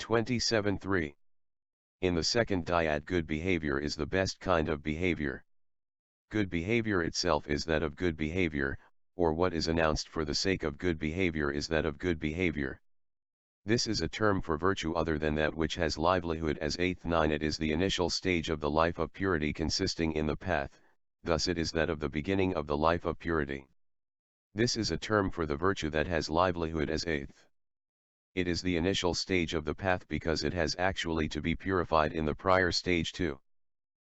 27.3. In the second dyad, good behavior is the best kind of behavior. Good behavior itself is that of good behavior, or what is announced for the sake of good behavior is that of good behavior. This is a term for virtue other than that which has livelihood as 8th-9. It is the initial stage of the life of purity consisting in the path, thus it is that of the beginning of the life of purity. This is a term for the virtue that has livelihood as 8th. It is the initial stage of the path because it has actually to be purified in the prior stage too.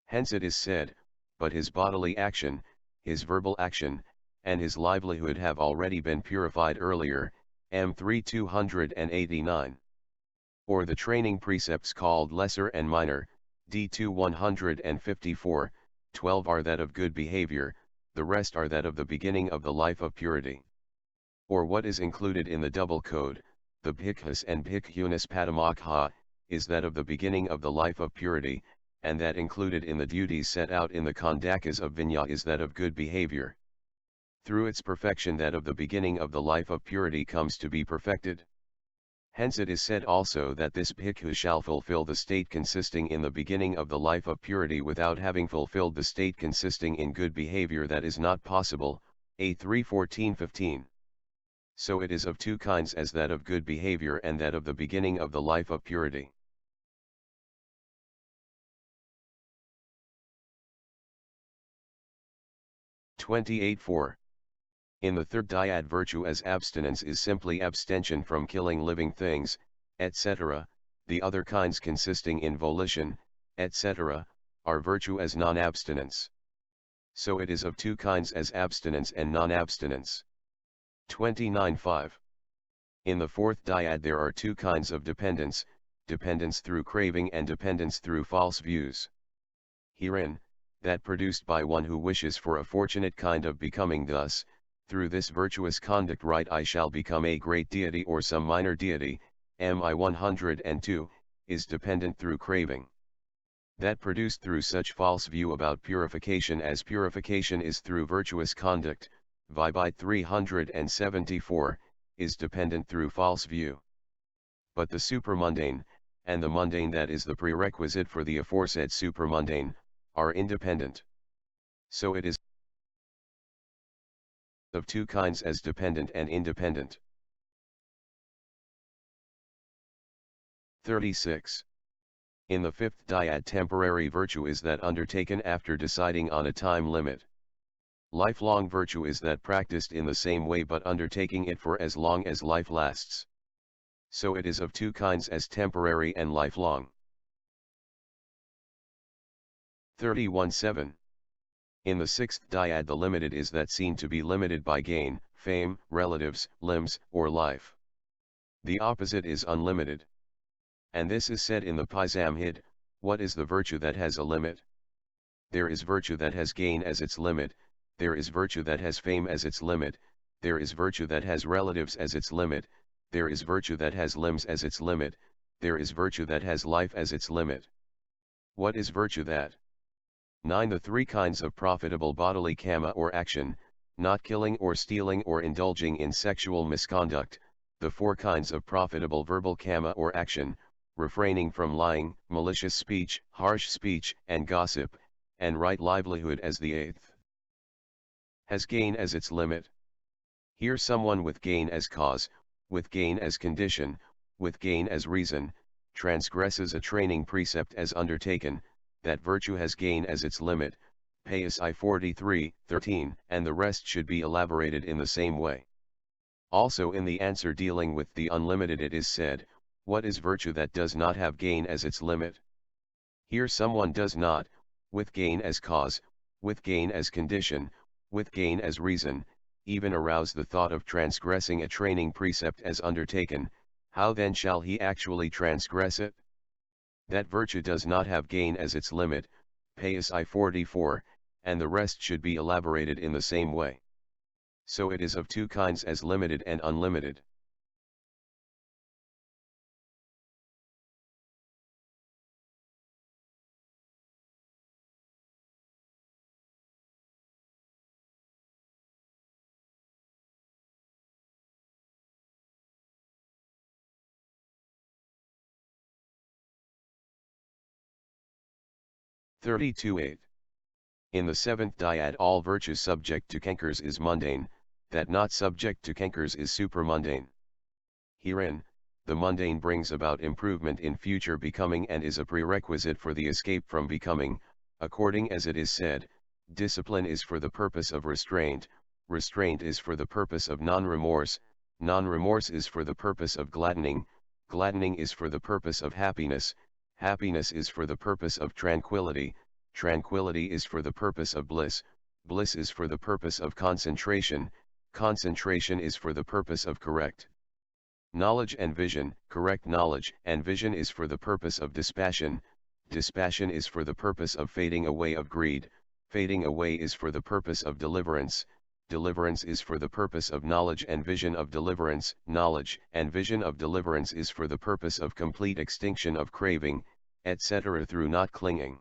Hence it is said, but his bodily action, his verbal action, and his livelihood have already been purified earlier, M3 289. Or the training precepts called lesser and minor, D2 154, 12 are that of good behavior, the rest are that of the beginning of the life of purity. Or what is included in the double code, the Bhikkhus and Bhikkhunis Padamokha, is that of the beginning of the life of purity, and that included in the duties set out in the Kandakas of Vinaya is that of good behavior. Through its perfection that of the beginning of the life of purity comes to be perfected. Hence it is said also that this bhikkhu shall fulfill the state consisting in the beginning of the life of purity without having fulfilled the state consisting in good behavior that is not possible, A3 14-15. So it is of two kinds as that of good behavior and that of the beginning of the life of purity. (28.4). In the third dyad, virtue as abstinence is simply abstention from killing living things, etc., the other kinds consisting in volition, etc., are virtue as non-abstinence. So it is of two kinds as abstinence and non-abstinence. 29.5. In the fourth dyad there are two kinds of dependence, dependence through craving and dependence through false views. Herein, that produced by one who wishes for a fortunate kind of becoming, thus, through this virtuous conduct right I shall become a great deity or some minor deity, MI 102, is dependent through craving. That produced through such false view about purification as purification is through virtuous conduct, VI 374, is dependent through false view. But the supermundane, and the mundane that is the prerequisite for the aforesaid supermundane, are independent. So it is of two kinds as dependent and independent. 36. In the fifth dyad, temporary virtue is that undertaken after deciding on a time limit. Lifelong virtue is that practiced in the same way but undertaking it for as long as life lasts. So it is of two kinds as temporary and lifelong. 31.7. In the sixth dyad, the limited is that seen to be limited by gain, fame, relatives, limbs, or life. The opposite is unlimited. And this is said in the Pisamhid, what is the virtue that has a limit? There is virtue that has gain as its limit, there is virtue that has fame as its limit, there is virtue that has relatives as its limit, there is virtue that has limbs as its limit, there is virtue that has life as its limit. What is virtue that? 9. The three kinds of profitable bodily kama or action, not killing or stealing or indulging in sexual misconduct, the four kinds of profitable verbal kama or action, refraining from lying, malicious speech, harsh speech, and gossip, and right livelihood as the eighth. Has gain as its limit. Here someone with gain as cause, with gain as condition, with gain as reason, transgresses a training precept as undertaken, that virtue has gain as its limit, PSI 43:13, and the rest should be elaborated in the same way. Also in the answer dealing with the unlimited it is said, what is virtue that does not have gain as its limit? Here someone does not, with gain as cause, with gain as condition, with gain as reason, even arouse the thought of transgressing a training precept as undertaken, how then shall he actually transgress it? That virtue does not have gain as its limit, PSI 44, and the rest should be elaborated in the same way. So it is of two kinds as limited and unlimited. 32-8. In the seventh dyad all virtue subject to cankers is mundane, that not subject to cankers is supramundane. Herein, the mundane brings about improvement in future becoming and is a prerequisite for the escape from becoming, according as it is said, discipline is for the purpose of restraint, restraint is for the purpose of non-remorse, non-remorse is for the purpose of gladdening, gladdening is for the purpose of happiness, happiness is for the purpose of tranquillity, tranquillity is for the purpose of bliss, bliss is for the purpose of concentration, concentration is for the purpose of correct knowledge and vision, correct knowledge and vision is for the purpose of dispassion, dispassion is for the purpose of fading away of greed, fading away is for the purpose of deliverance, deliverance is for the purpose of knowledge and vision of deliverance, knowledge and vision of deliverance is for the purpose of complete extinction of craving, etc. through not clinging.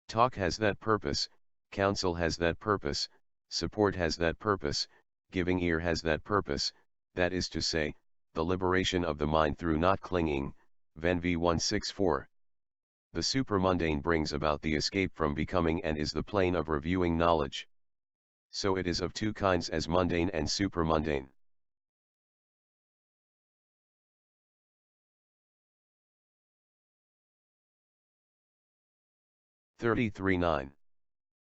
Talk has that purpose, counsel has that purpose, support has that purpose, giving ear has that purpose, that is to say, the liberation of the mind through not clinging, Ven v 164. The supramundane brings about the escape from becoming and is the plane of reviewing knowledge. So it is of two kinds as mundane and supramundane. (33-9).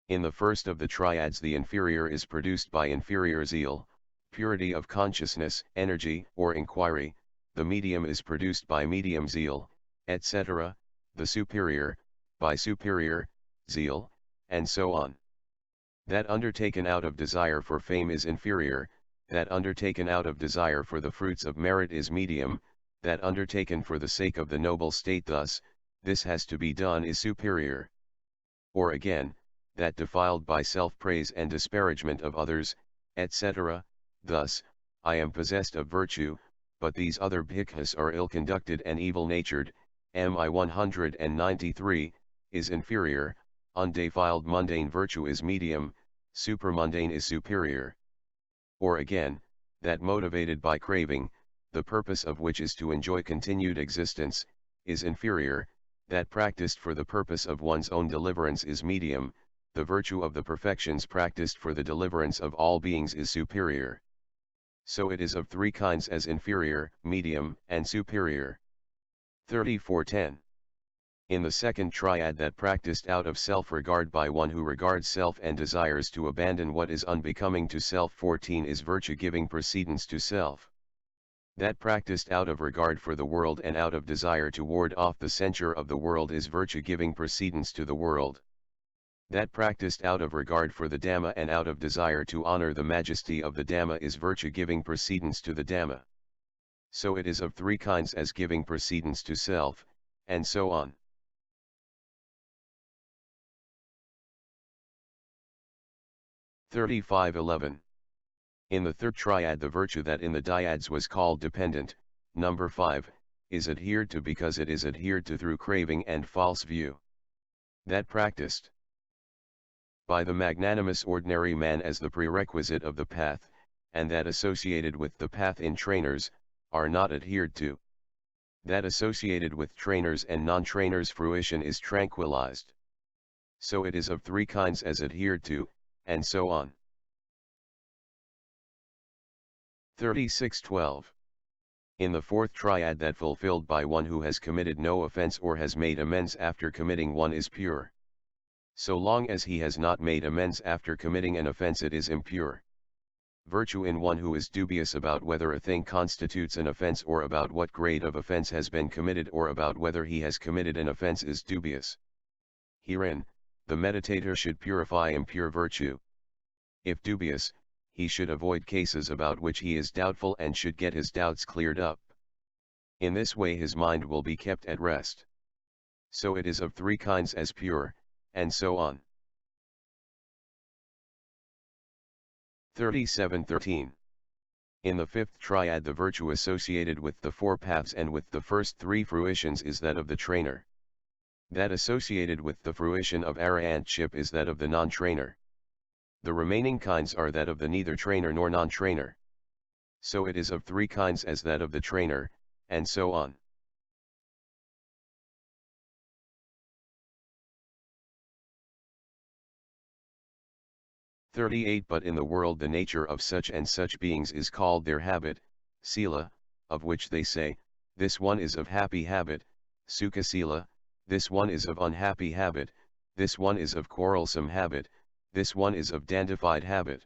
In the first of the triads the inferior is produced by inferior zeal, purity of consciousness, energy, or inquiry, the medium is produced by medium zeal, etc., the superior, by superior, zeal, and so on. That undertaken out of desire for fame is inferior, that undertaken out of desire for the fruits of merit is medium, that undertaken for the sake of the noble state thus, this has to be done is superior. Or again, that defiled by self-praise and disparagement of others, etc., thus, I am possessed of virtue, but these other bhikkhus are ill-conducted and evil-natured, MI 193, is inferior, undefiled mundane virtue is medium, supramundane is superior. Or again, that motivated by craving, the purpose of which is to enjoy continued existence, is inferior, that practiced for the purpose of one's own deliverance is medium, the virtue of the perfections practiced for the deliverance of all beings is superior. So it is of three kinds as inferior, medium, and superior. 34-10. In the second triad that practiced out of self-regard by one who regards self and desires to abandon what is unbecoming to self 14 is virtue giving precedence to self. That practiced out of regard for the world and out of desire to ward off the censure of the world is virtue giving precedence to the world. That practiced out of regard for the Dhamma and out of desire to honor the majesty of the Dhamma is virtue giving precedence to the Dhamma. So it is of three kinds as giving precedence to self, and so on. 35-11. In the third triad the virtue that in the dyads was called dependent, number 5, is adhered to because it is adhered to through craving and false view. That practiced by the magnanimous ordinary man as the prerequisite of the path, and that associated with the path in trainers, are not adhered to. That associated with trainers and non-trainers fruition is tranquilized. So it is of three kinds as adhered to, and so on. 36-12. In the fourth triad that fulfilled by one who has committed no offense or has made amends after committing one is pure. So long as he has not made amends after committing an offense it is impure. Virtue in one who is dubious about whether a thing constitutes an offense or about what grade of offense has been committed or about whether he has committed an offense is dubious. Herein, the meditator should purify impure virtue. If dubious, he should avoid cases about which he is doubtful and should get his doubts cleared up. In this way his mind will be kept at rest. So it is of three kinds as pure, and so on. 37-13. In the fifth triad the virtue associated with the four paths and with the first three fruitions is that of the trainer. That associated with the fruition of arahantship is that of the non-trainer. The remaining kinds are that of the neither trainer nor non-trainer. So it is of three kinds as that of the trainer, and so on. 38 But in the world the nature of such and such beings is called their habit, sila, of which they say, this one is of happy habit, sukha sila, this one is of unhappy habit, this one is of quarrelsome habit, this one is of dandified habit.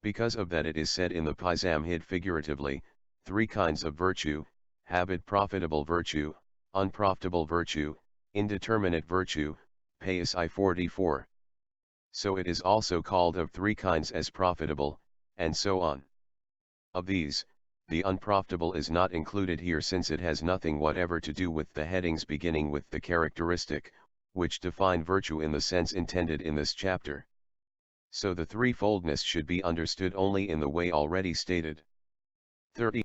Because of that it is said in the Pizamhid figuratively, 3 kinds of virtue, habit profitable virtue, unprofitable virtue, indeterminate virtue, Payas I 44. So it is also called of 3 kinds as profitable, and so on. Of these, the unprofitable is not included here since it has nothing whatever to do with the headings beginning with the characteristic, which define virtue in the sense intended in this chapter. So the threefoldness should be understood only in the way already stated. 30.